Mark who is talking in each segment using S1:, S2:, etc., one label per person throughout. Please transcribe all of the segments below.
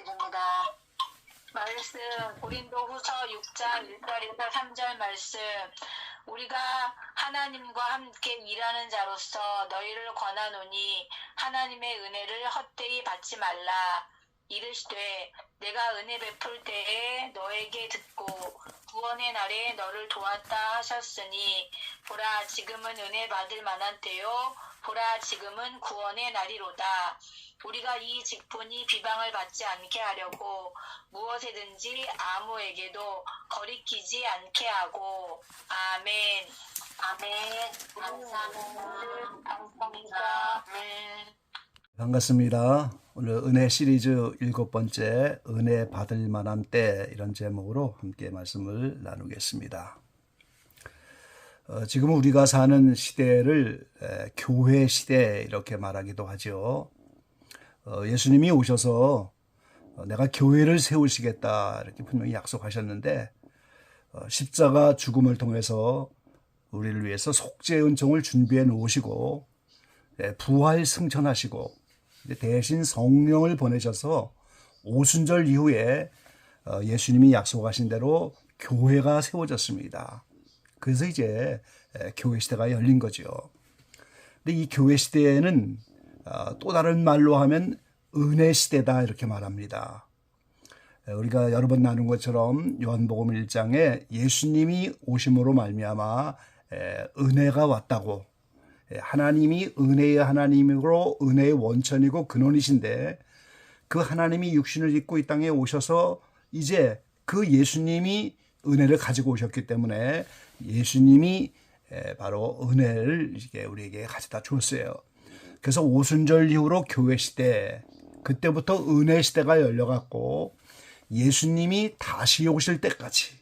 S1: 부탁드립니다. 말씀 고린도후서 6장 1절에서 3절 말씀. 우리가 하나님과 함께 일하는 자로서 너희를 권하노니 하나님의 은혜를 헛되이 받지 말라. 이르시되 내가 은혜 베풀 때에 너에게 듣고 구원의 날에 너를 도왔다 하셨으니 보라 지금은 은혜 받을 만한 때요 보라 지금은 구원의 날이로다. 우리가 이 직분이 비방을 받지 않게 하려고 무엇에든지 아무에게도 거리끼지 않게 하고. 아멘. 아멘. 감사합니다.
S2: 반갑습니다. 오늘 은혜 시리즈 7번째 은혜 받을 만한 때, 이런 제목으로 함께 말씀을 나누겠습니다. 지금 우리가 사는 시대를 교회 시대 이렇게 말하기도 하죠. 예수님이 오셔서 내가 교회를 세우시겠다 이렇게 분명히 약속하셨는데, 십자가 죽음을 통해서 우리를 위해서 속죄의 은총을 준비해 놓으시고 부활 승천하시고 대신 성령을 보내셔서 오순절 이후에 예수님이 약속하신 대로 교회가 세워졌습니다. 그래서 이제 교회 시대가 열린 거죠. 근데 이 교회 시대에는 또 다른 말로 하면 은혜 시대다 이렇게 말합니다. 우리가 여러 번 나눈 것처럼 요한복음 1장에 예수님이 오심으로 말미암아 은혜가 왔다고, 하나님이 은혜의 하나님으로 은혜의 원천이고 근원이신데, 그 하나님이 육신을 입고 이 땅에 오셔서 이제 그 예수님이 은혜를 가지고 오셨기 때문에 예수님이 바로 은혜를 우리에게 가져다 주었어요. 그래서 오순절 이후로 교회 시대, 그때부터 은혜 시대가 열려갖고 예수님이 다시 오실 때까지,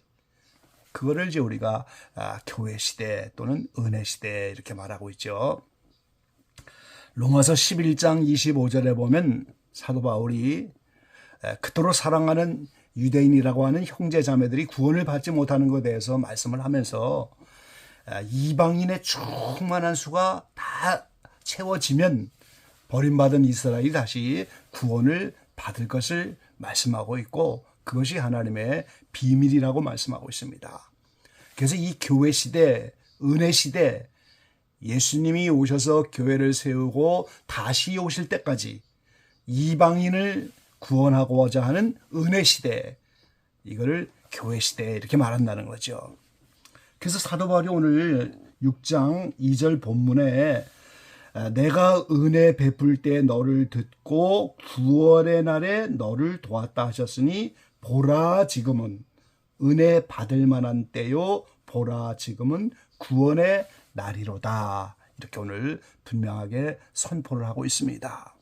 S2: 그거를 이제 우리가 교회 시대 또는 은혜 시대 이렇게 말하고 있죠. 로마서 11장 25절에 보면 사도 바울이 그토록 사랑하는 유대인이라고 하는 형제 자매들이 구원을 받지 못하는 것에 대해서 말씀을 하면서 이방인의 충만한 수가 다 채워지면 버림받은 이스라엘이 다시 구원을 받을 것을 말씀하고 있고, 그것이 하나님의 비밀이라고 말씀하고 있습니다. 그래서 이 교회 시대, 은혜 시대, 예수님이 오셔서 교회를 세우고 다시 오실 때까지 이방인을 구원하고자 하는 은혜 시대, 이거를 교회 시대 이렇게 말한다는 거죠. 그래서 사도 바울이 오늘 6장 2절 본문에 내가 은혜 베풀 때 너를 듣고 구원의 날에 너를 도왔다 하셨으니 보라 지금은 은혜 받을 만한 때요 보라 지금은 구원의 날이로다. 이렇게 오늘 분명하게 선포를 하고 있습니다.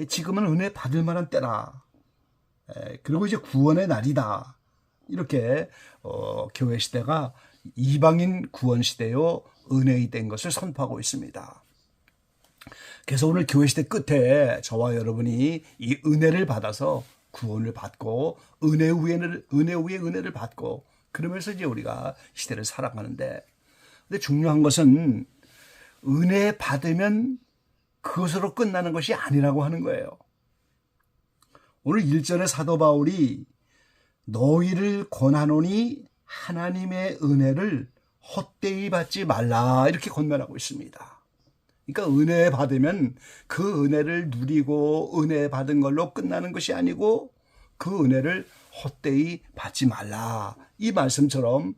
S2: 지금은 은혜 받을 만한 때라. 그리고 이제 구원의 날이다. 이렇게 교회 시대가 이방인 구원 시대요 은혜의 때인 것을 선포하고 있습니다. 그래서 오늘 교회 시대 끝에 저와 여러분이 이 은혜를 받아서 구원을 받고 은혜 위에 은혜를 받고, 그러면서 이제 우리가 시대를 살아가는데, 근데 중요한 것은 은혜 받으면 그것으로 끝나는 것이 아니라고 하는 거예요. 오늘 1절에 사도 바울이 너희를 권하노니 하나님의 은혜를 헛되이 받지 말라 이렇게 권면하고 있습니다. 그러니까 은혜 받으면 그 은혜를 누리고 은혜 받은 걸로 끝나는 것이 아니고 그 은혜를 헛되이 받지 말라. 이 말씀처럼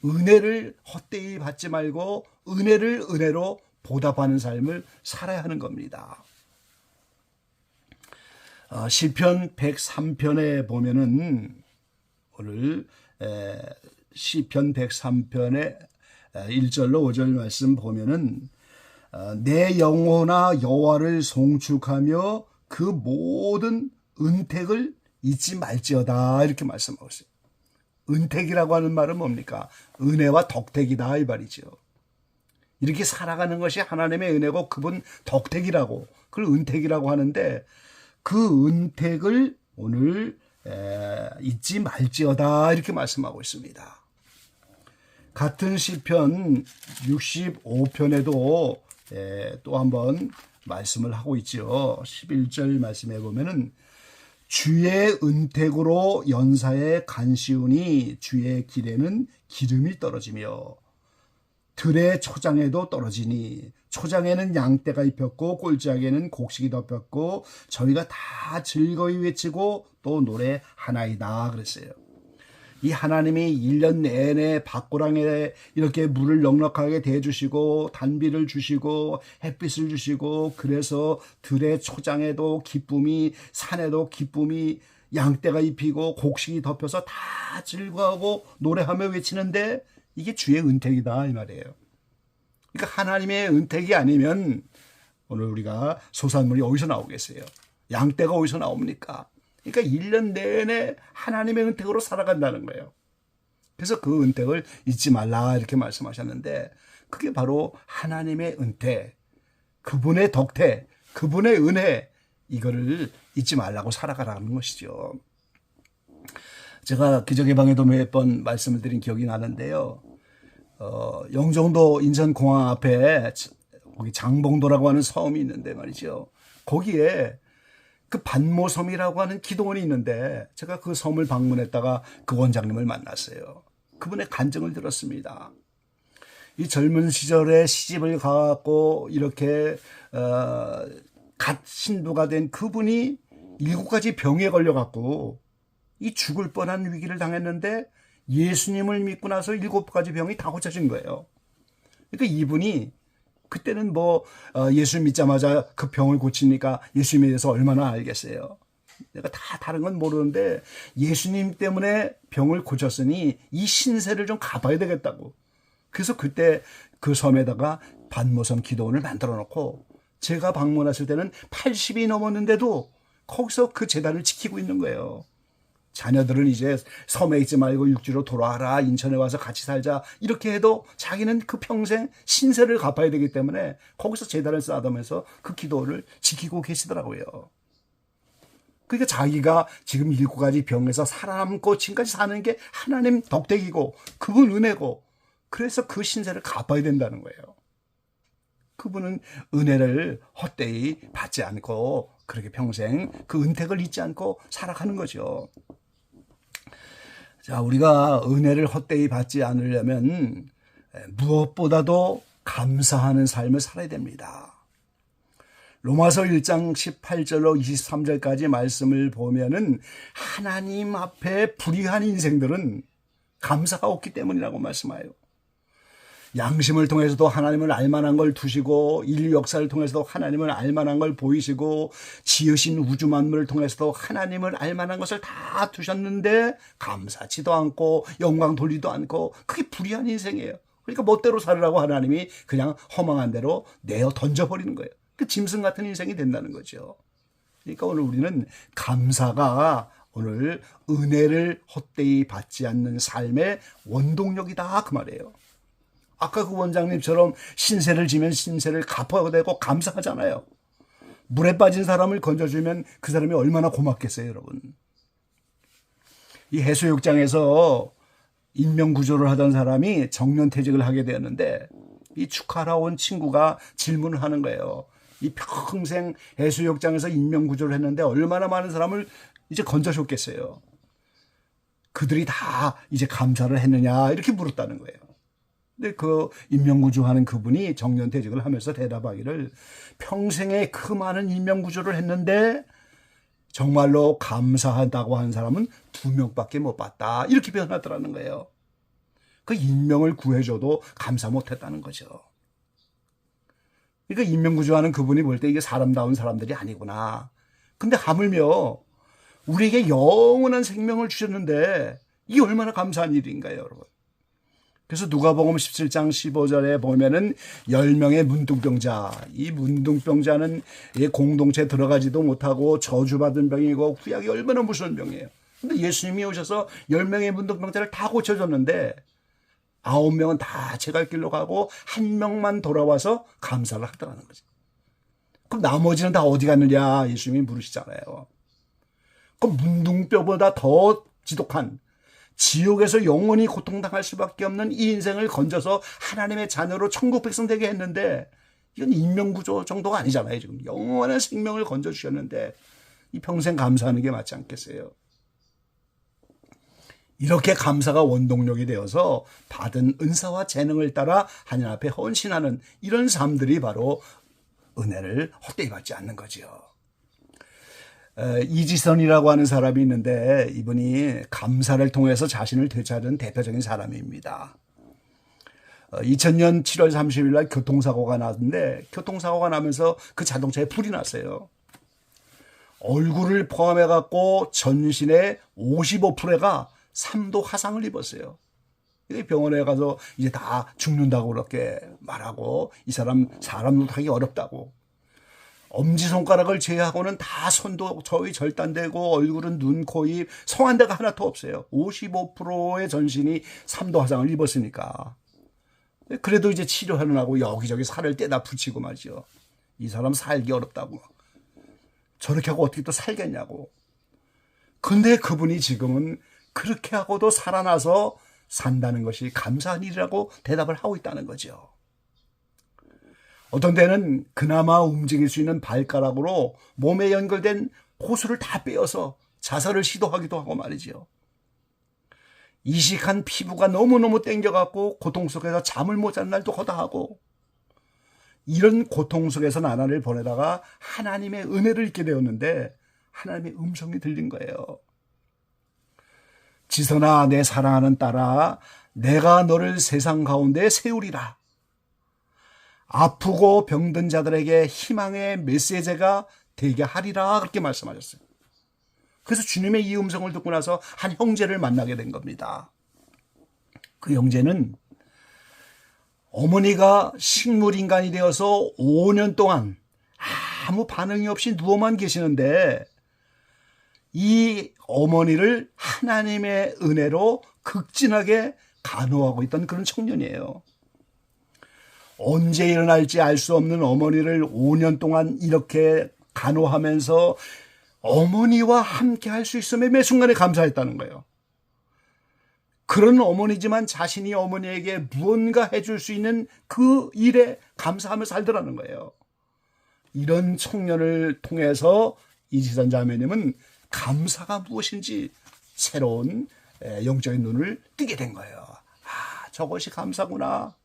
S2: 은혜를 헛되이 받지 말고 은혜를 은혜로 보답하는 삶을 살아야 하는 겁니다. 시편 103편에 보면은 오늘 시편 103편의 1절로 5절 말씀 보면은 내 영혼아 여호와를 송축하며 그 모든 은택을 잊지 말지어다 이렇게 말씀하고 있어요. 은택이라고 하는 말은 뭡니까? 은혜와 덕택이다 이 말이죠. 이렇게 살아가는 것이 하나님의 은혜고 그분 덕택이라고, 그걸 은택이라고 하는데, 그 은택을 오늘 잊지 말지어다 이렇게 말씀하고 있습니다. 같은 시편 65편에도 또 한번 말씀을 하고 있죠. 11절 말씀해 보면은 주의 은택으로 연사에 간시우니 주의 길에는 기름이 떨어지며 들의 초장에도 떨어지니 초장에는 양떼가 입혔고 꼴짝에는 곡식이 덮였고 저희가 다 즐거이 외치고 또 노래하나이다 그랬어요. 이 하나님이 1년 내내 밭고랑에 이렇게 물을 넉넉하게 대주시고 단비를 주시고 햇빛을 주시고 그래서 들의 초장에도 기쁨이 산에도 기쁨이 양떼가 입히고 곡식이 덮여서 다 즐거워하고 노래하며 외치는데 이게 주의 은택이다 이 말이에요. 그러니까 하나님의 은택이 아니면 오늘 우리가 소산물이 어디서 나오겠어요? 양떼가 어디서 나옵니까? 그러니까 1년 내내 하나님의 은택으로 살아간다는 거예요. 그래서 그 은택을 잊지 말라 이렇게 말씀하셨는데 그게 바로 하나님의 은택, 그분의 덕택, 그분의 은혜 이거를 잊지 말라고 살아가라는 것이죠. 제가 기적예방에도 몇 번 말씀을 드린 기억이 나는데요. 영종도 인천공항 앞에 거기 장봉도라고 하는 섬이 있는데 말이죠. 거기에 그 반모섬이라고 하는 기도원이 있는데 제가 그 섬을 방문했다가 그 원장님을 만났어요. 그분의 간증을 들었습니다. 이 젊은 시절에 시집을 가고 이렇게 갓 신부가 된 그분이 7가지 병에 걸려갖고 이 죽을 뻔한 위기를 당했는데 예수님을 믿고 나서 7가지 병이 다 고쳐진 거예요. 그러니까 이분이 그때는 예수 믿자마자 그 병을 고치니까 예수님에 대해서 얼마나 알겠어요. 내가 다 다른 건 모르는데 예수님 때문에 병을 고쳤으니 이 신세를 좀 갚아야 되겠다고. 그래서 그때 그 섬에다가 반모섬 기도원을 만들어 놓고 제가 방문했을 때는 80이 넘었는데도 거기서 그 재단을 지키고 있는 거예요. 자녀들은 이제 섬에 있지 말고 육지로 돌아와라, 인천에 와서 같이 살자 이렇게 해도 자기는 그 평생 신세를 갚아야 되기 때문에 거기서 재단을 쌓아두면서 그 기도를 지키고 계시더라고요. 그러니까 자기가 지금 7가지 병에서 살아남고 지금까지 사는 게 하나님 덕택이고 그분 은혜고 그래서 그 신세를 갚아야 된다는 거예요. 그분은 은혜를 헛되이 받지 않고 그렇게 평생 그 은택을 잊지 않고 살아가는 거죠. 자, 우리가 은혜를 헛되이 받지 않으려면 무엇보다도 감사하는 삶을 살아야 됩니다. 로마서 1장 18절로 23절까지 말씀을 보면은 하나님 앞에 불의한 인생들은 감사가 없기 때문이라고 말씀해요. 양심을 통해서도 하나님을 알만한 걸 두시고 인류 역사를 통해서도 하나님을 알만한 걸 보이시고 지으신 우주 만물을 통해서도 하나님을 알만한 것을 다 두셨는데 감사치도 않고 영광 돌리도 않고 그게 불의한 인생이에요. 그러니까 멋대로 살으라고 하나님이 그냥 허망한 대로 내어 던져버리는 거예요. 그 짐승 같은 인생이 된다는 거죠. 그러니까 오늘 우리는 감사가 오늘 은혜를 헛되이 받지 않는 삶의 원동력이다 그 말이에요. 아까 그 원장님처럼 신세를 지면 신세를 갚아야 되고 감사하잖아요. 물에 빠진 사람을 건져주면 그 사람이 얼마나 고맙겠어요, 여러분. 이 해수욕장에서 인명구조를 하던 사람이 정년퇴직을 하게 되었는데 이 축하하러 온 친구가 질문을 하는 거예요. 이 평생 해수욕장에서 인명구조를 했는데 얼마나 많은 사람을 이제 건져줬겠어요. 그들이 다 이제 감사를 했느냐 이렇게 물었다는 거예요. 근데 그 인명구조하는 그분이 정년퇴직을 하면서 대답하기를 평생에 그 많은 인명구조를 했는데 정말로 감사하다고 하는 사람은 2명밖에 못 봤다. 이렇게 표현하더라는 거예요. 그 인명을 구해줘도 감사 못했다는 거죠. 그러니까 인명구조하는 그분이 볼 때 이게 사람다운 사람들이 아니구나. 근데 하물며 우리에게 영원한 생명을 주셨는데 이게 얼마나 감사한 일인가요, 여러분. 그래서 누가복음 17장 15절에 보면은 10명의 문둥병자, 이 문둥병자는 공동체에 들어가지도 못하고 저주받은 병이고 구약이 얼마나 무서운 병이에요. 근데 예수님이 오셔서 10명의 문둥병자를 다 고쳐줬는데 9명은 다 제갈 길로 가고 1명만 돌아와서 감사를 하더라는 거죠. 그럼 나머지는 다 어디 갔느냐 예수님이 물으시잖아요. 그럼 문둥뼈보다 더 지독한 지옥에서 영원히 고통당할 수밖에 없는 이 인생을 건져서 하나님의 자녀로 천국 백성 되게 했는데 이건 인명구조 정도가 아니잖아요. 지금 영원한 생명을 건져주셨는데 이 평생 감사하는 게 맞지 않겠어요? 이렇게 감사가 원동력이 되어서 받은 은사와 재능을 따라 하나님 앞에 헌신하는 이런 삶들이 바로 은혜를 헛되이 받지 않는 거죠. 이지선이라고 하는 사람이 있는데 이분이 감사를 통해서 자신을 되찾은 대표적인 사람입니다. 2000년 7월 30일 날 교통사고가 났는데 교통사고가 나면서 그 자동차에 불이 났어요. 얼굴을 포함해 갖고 전신의 55%가 3도 화상을 입었어요. 병원에 가서 이제 다 죽는다고 그렇게 말하고 이 사람도 하기 어렵다고. 엄지손가락을 제외하고는 다 손도 거의 절단되고 얼굴은 눈, 코, 입, 성한 데가 하나도 없어요. 55%의 전신이 3도 화상을 입었으니까. 그래도 이제 치료하느라고 여기저기 살을 떼다 붙이고 말이죠. 이 사람 살기 어렵다고. 저렇게 하고 어떻게 또 살겠냐고. 근데 그분이 지금은 그렇게 하고도 살아나서 산다는 것이 감사한 일이라고 대답을 하고 있다는 거죠. 어떤 때는 그나마 움직일 수 있는 발가락으로 몸에 연결된 호수를 다 빼어서 자살을 시도하기도 하고 말이죠. 이식한 피부가 너무너무 땡겨갖고 고통 속에서 잠을 못 자는 날도 허다하고 이런 고통 속에서 나날을 보내다가 하나님의 은혜를 잊게 되었는데 하나님의 음성이 들린 거예요. 지선아, 내 사랑하는 딸아, 내가 너를 세상 가운데 세우리라. 아프고 병든 자들에게 희망의 메시지가 되게 하리라. 그렇게 말씀하셨어요. 그래서 주님의 이 음성을 듣고 나서 한 형제를 만나게 된 겁니다. 그 형제는 어머니가 식물인간이 되어서 5년 동안 아무 반응이 없이 누워만 계시는데 이 어머니를 하나님의 은혜로 극진하게 간호하고 있던 그런 청년이에요. 언제 일어날지 알 수 없는 어머니를 5년 동안 이렇게 간호하면서 어머니와 함께 할 수 있음에 매 순간에 감사했다는 거예요. 그런 어머니지만 자신이 어머니에게 무언가 해줄 수 있는 그 일에 감사하며 살더라는 거예요. 이런 청년을 통해서 이지선 자매님은 감사가 무엇인지 새로운 영적인 눈을 뜨게 된 거예요. 아, 저것이 감사구나.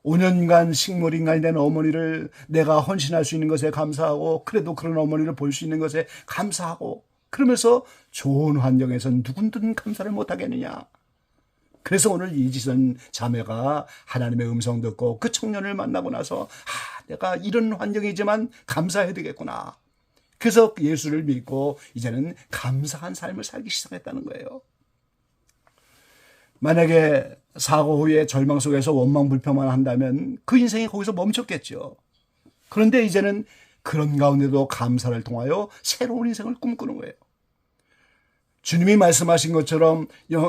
S2: 5년간 식물인간이 된 어머니를 내가 헌신할 수 있는 것에 감사하고 그래도 그런 어머니를 볼 수 있는 것에 감사하고 그러면서 좋은 환경에서 누군든 감사를 못하겠느냐. 그래서 오늘 이지선 자매가 하나님의 음성 듣고 그 청년을 만나고 나서 내가 이런 환경이지만 감사해야 되겠구나. 그래서 예수를 믿고 이제는 감사한 삶을 살기 시작했다는 거예요. 만약에 사고 후에 절망 속에서 원망불평만 한다면 그 인생이 거기서 멈췄겠죠. 그런데 이제는 그런 가운데도 감사를 통하여 새로운 인생을 꿈꾸는 거예요. 주님이 말씀하신 것처럼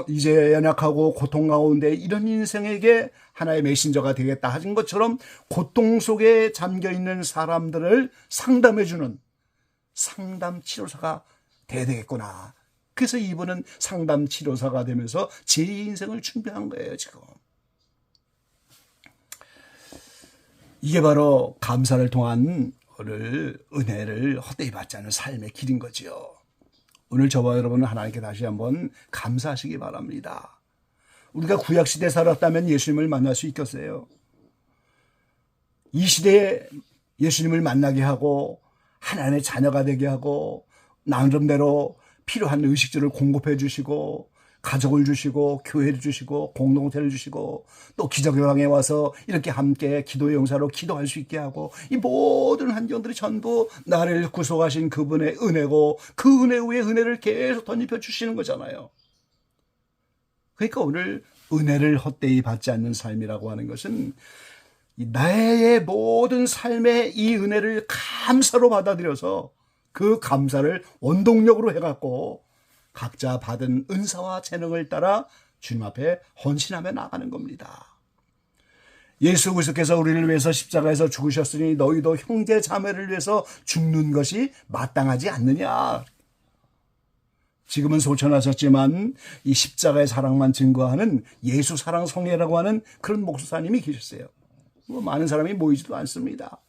S2: 이제 연약하고 고통 가운데 이런 인생에게 하나의 메신저가 되겠다 하신 것처럼 고통 속에 잠겨있는 사람들을 상담해주는 상담 치료사가 돼야 되겠구나. 그래서 이분은 상담 치료사가 되면서 제2 인생을 준비한 거예요, 지금. 이게 바로 감사를 통한 은혜를 헛되이 받지 않는 삶의 길인 거죠. 오늘 저와 여러분은 하나님께 다시 한번 감사하시기 바랍니다. 우리가 구약시대에 살았다면 예수님을 만날 수 있겠어요? 이 시대에 예수님을 만나게 하고 하나님의 자녀가 되게 하고 나름대로 필요한 의식주를 공급해 주시고 가족을 주시고 교회를 주시고 공동체를 주시고 또 기적요랑에 와서 이렇게 함께 기도의 용사로 기도할 수 있게 하고 이 모든 환경들이 전부 나를 구속하신 그분의 은혜고 그 은혜 위에 은혜를 계속 덧입혀 주시는 거잖아요. 그러니까 오늘 은혜를 헛되이 받지 않는 삶이라고 하는 것은 나의 모든 삶의 이 은혜를 감사로 받아들여서 그 감사를 원동력으로 해갖고 각자 받은 은사와 재능을 따라 주님 앞에 헌신하며 나가는 겁니다. 예수 그리스도께서 우리를 위해서 십자가에서 죽으셨으니 너희도 형제 자매를 위해서 죽는 것이 마땅하지 않느냐. 지금은 소천하셨지만 이 십자가의 사랑만 증거하는 예수 사랑 성례라고 하는 그런 목사님이 계셨어요. 많은 사람이 모이지도 않습니다.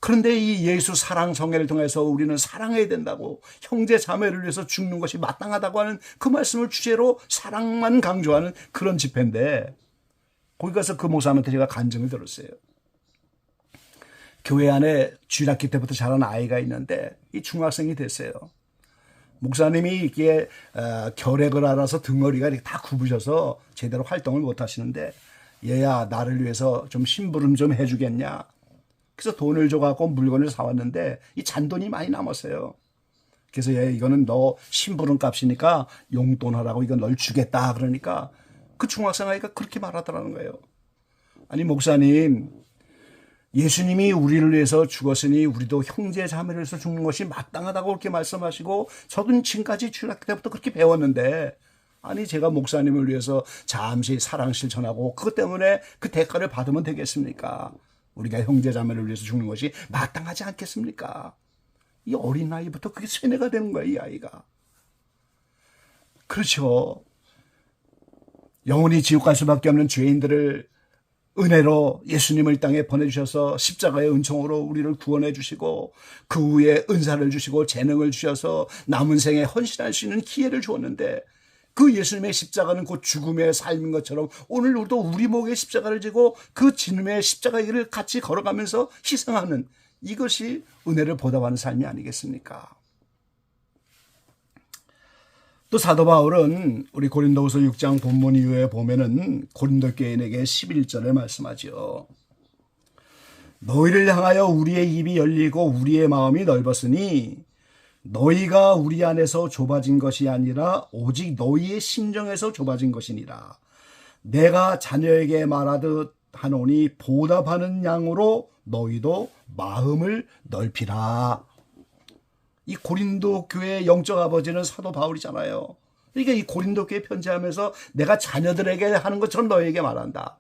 S2: 그런데 이 예수 사랑 정예를 통해서 우리는 사랑해야 된다고, 형제 자매를 위해서 죽는 것이 마땅하다고 하는 그 말씀을 주제로 사랑만 강조하는 그런 집회인데, 거기 가서 그 목사님한테 제가 간증을 들었어요. 교회 안에 주일학기 때부터 자란 아이가 있는데 이 중학생이 됐어요. 목사님이 이게 결핵을 앓아서 등어리가 이렇게 다 굽으셔서 제대로 활동을 못 하시는데, 얘야 나를 위해서 좀 심부름 좀 해주겠냐. 그래서 돈을 줘갖고 물건을 사왔는데 이 잔돈이 많이 남았어요. 그래서 얘 이거는 너 심부름 값이니까 용돈하라고 이거 널 주겠다. 그러니까 그 중학생 아이가 그렇게 말하더라는 거예요. 아니 목사님, 예수님이 우리를 위해서 죽었으니 우리도 형제 자매를 위해서 죽는 것이 마땅하다고 그렇게 말씀하시고, 저도 지금까지 주일학교 때부터 그렇게 배웠는데, 아니 제가 목사님을 위해서 잠시 사랑 실천하고 그것 때문에 그 대가를 받으면 되겠습니까? 우리가 형제 자매를 위해서 죽는 것이 마땅하지 않겠습니까? 이 어린 나이부터 그게 세뇌가 되는 거예요, 이 아이가. 그렇죠. 영원히 지옥 갈 수밖에 없는 죄인들을 은혜로 예수님을 이 땅에 보내주셔서 십자가의 은총으로 우리를 구원해 주시고, 그 후에 은사를 주시고 재능을 주셔서 남은 생에 헌신할 수 있는 기회를 주었는데, 그 예수님의 십자가는 곧 죽음의 삶인 것처럼 오늘 우리도 우리 목에 십자가를 지고 그 지름의 십자가의 길을 같이 걸어가면서 희생하는, 이것이 은혜를 보답하는 삶이 아니겠습니까? 또 사도 바울은 우리 고린도후서 6장 본문 이후에 보면은 고린도 교인에게 11절에 말씀하죠. 너희를 향하여 우리의 입이 열리고 우리의 마음이 넓었으니 너희가 우리 안에서 좁아진 것이 아니라 오직 너희의 심정에서 좁아진 것이니라. 내가 자녀에게 말하듯 하노니 보답하는 양으로 너희도 마음을 넓히라. 이 고린도 교회의 영적 아버지는 사도 바울이잖아요. 그러니까 이 고린도 교회 편지하면서 내가 자녀들에게 하는 것처럼 너희에게 말한다.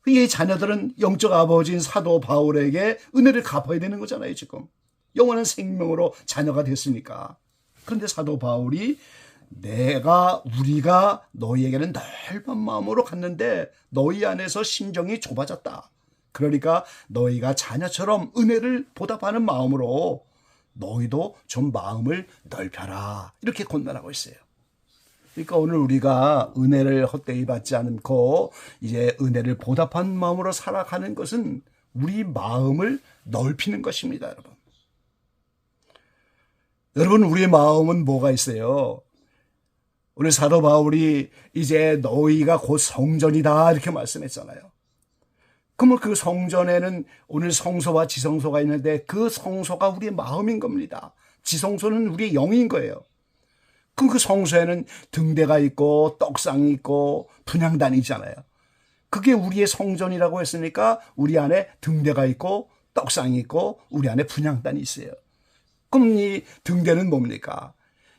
S2: 이 자녀들은 영적 아버지인 사도 바울에게 은혜를 갚아야 되는 거잖아요, 지금. 영원한 생명으로 자녀가 됐으니까. 그런데 사도 바울이 우리가 너희에게는 넓은 마음으로 갔는데 너희 안에서 심정이 좁아졌다. 그러니까 너희가 자녀처럼 은혜를 보답하는 마음으로 너희도 좀 마음을 넓혀라. 이렇게 권면하고 있어요. 그러니까 오늘 우리가 은혜를 헛되이 받지 않고 이제 은혜를 보답한 마음으로 살아가는 것은 우리 마음을 넓히는 것입니다, 여러분. 여러분, 우리의 마음은 뭐가 있어요? 오늘 사도 바울이 이제 너희가 곧 성전이다 이렇게 말씀했잖아요. 그러면 그 성전에는 오늘 성소와 지성소가 있는데 그 성소가 우리의 마음인 겁니다. 지성소는 우리의 영인 거예요. 그럼 그 성소에는 등대가 있고 떡상이 있고 분향단이 있잖아요. 그게 우리의 성전이라고 했으니까 우리 안에 등대가 있고 떡상이 있고 우리 안에 분향단이 있어요. 그럼 이 등대는 뭡니까?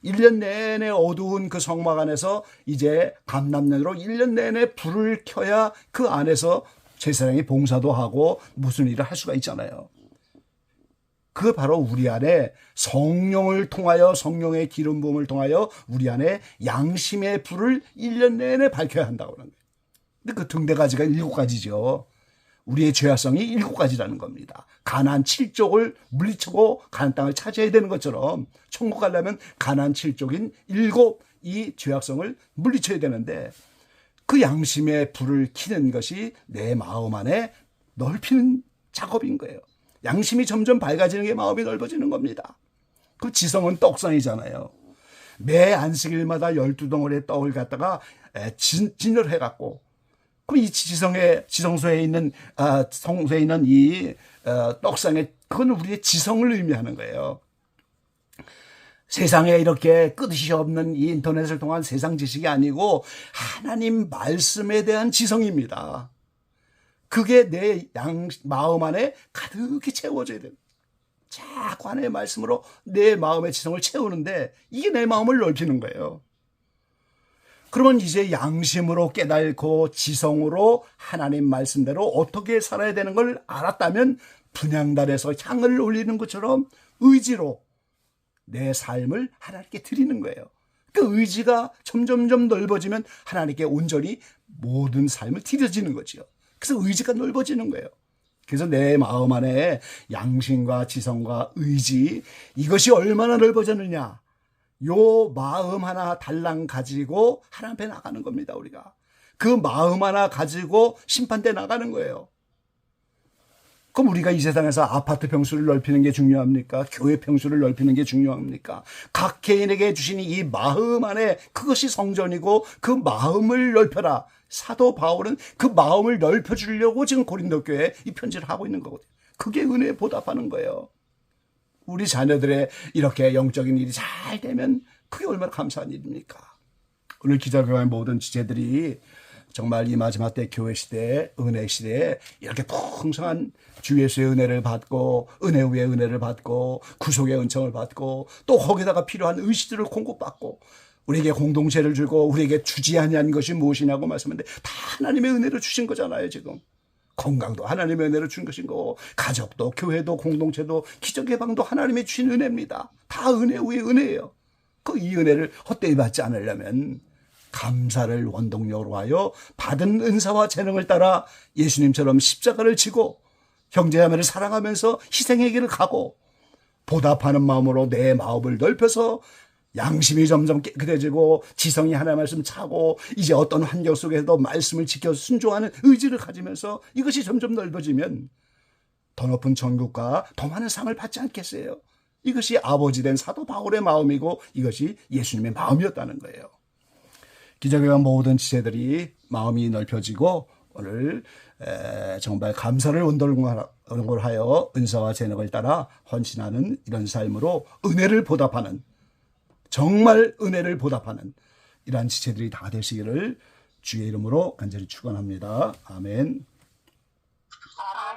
S2: 1년 내내 어두운 그 성막 안에서 이제 감람년으로 1년 내내 불을 켜야 그 안에서 제사장이 봉사도 하고 무슨 일을 할 수가 있잖아요. 그 바로 우리 안에 성령을 통하여, 성령의 기름 부음을 통하여 우리 안에 양심의 불을 1년 내내 밝혀야 한다고 하는 거예요. 근데 그 등대가지가 7가지죠. 우리의 죄악성이 7가지라는 겁니다. 가나안 7족을 물리치고 가나안 땅을 차지해야 되는 것처럼 천국 가려면 가나안 7족인 7이 죄악성을 물리쳐야 되는데, 그 양심의 불을 켜는 것이 내 마음 안에 넓히는 작업인 거예요. 양심이 점점 밝아지는 게 마음이 넓어지는 겁니다. 그 지성은 떡상이잖아요. 매 안식일마다 12덩어리의 떡을 갖다가 진을 해갖고, 그럼 이 지성소에 있는 성소에 있는 이 떡상에, 그건 우리의 지성을 의미하는 거예요. 세상에 이렇게 끝이 없는 이 인터넷을 통한 세상 지식이 아니고 하나님 말씀에 대한 지성입니다. 그게 내 마음 안에 가득히 채워져야 돼요. 자꾸 하나님의 말씀으로 내 마음의 지성을 채우는데 이게 내 마음을 넓히는 거예요. 그러면 이제 양심으로 깨닫고 지성으로 하나님 말씀대로 어떻게 살아야 되는 걸 알았다면 분향단에서 향을 올리는 것처럼 의지로 내 삶을 하나님께 드리는 거예요. 그 의지가 점점점 넓어지면 하나님께 온전히 모든 삶을 드려지는 거죠. 그래서 의지가 넓어지는 거예요. 그래서 내 마음 안에 양심과 지성과 의지 이것이 얼마나 넓어졌느냐. 요 마음 하나 달랑 가지고 하나님 앞에 나가는 겁니다. 우리가. 그 마음 하나 가지고 심판대 나가는 거예요. 그럼 우리가 이 세상에서 아파트 평수를 넓히는 게 중요합니까? 교회 평수를 넓히는 게 중요합니까? 각 개인에게 주신 이 마음 안에 그것이 성전이고 그 마음을 넓혀라. 사도 바울은 그 마음을 넓혀주려고 지금 고린도 교회에 이 편지를 하고 있는 거거든요. 그게 은혜에 보답하는 거예요. 우리 자녀들의 이렇게 영적인 일이 잘 되면 그게 얼마나 감사한 일입니까? 오늘 기자회견의 모든 지체들이 정말 이 마지막 때 교회 시대에 은혜 시대에 이렇게 풍성한 주 예수의 은혜를 받고 은혜 위에 은혜를 받고 구속의 은총을 받고 또 거기다가 필요한 의식들을 공급받고 우리에게 공동체를 주고 우리에게 주지 아니한 것이 무엇이냐고 말씀하는데 다 하나님의 은혜로 주신 거잖아요. 지금 건강도 하나님의 은혜로 준 것인 거고 가족도 교회도 공동체도 기적 예방도 하나님이 주신 은혜입니다. 다 은혜 위에 은혜예요. 그 이 은혜를 헛되이 받지 않으려면 감사를 원동력으로 하여 받은 은사와 재능을 따라 예수님처럼 십자가를 지고 형제자매를 사랑하면서 희생의 길을 가고 보답하는 마음으로 내 마음을 넓혀서 양심이 점점 깨끗해지고 지성이 하나님의 말씀 차고 이제 어떤 환경 속에서도 말씀을 지켜 순종하는 의지를 가지면서 이것이 점점 넓어지면 더 높은 천국과 더 많은 상을 받지 않겠어요? 이것이 아버지 된 사도 바울의 마음이고 이것이 예수님의 마음이었다는 거예요. 기자회견 모든 지체들이 마음이 넓혀지고 오늘 정말 감사를 원동력하여 은사와 재능을 따라 헌신하는 이런 삶으로 은혜를 보답하는 정말 은혜를 보답하는 이러한 지체들이 다 되시기를 주의 이름으로 간절히 축원합니다. 아멘.
S1: 아멘.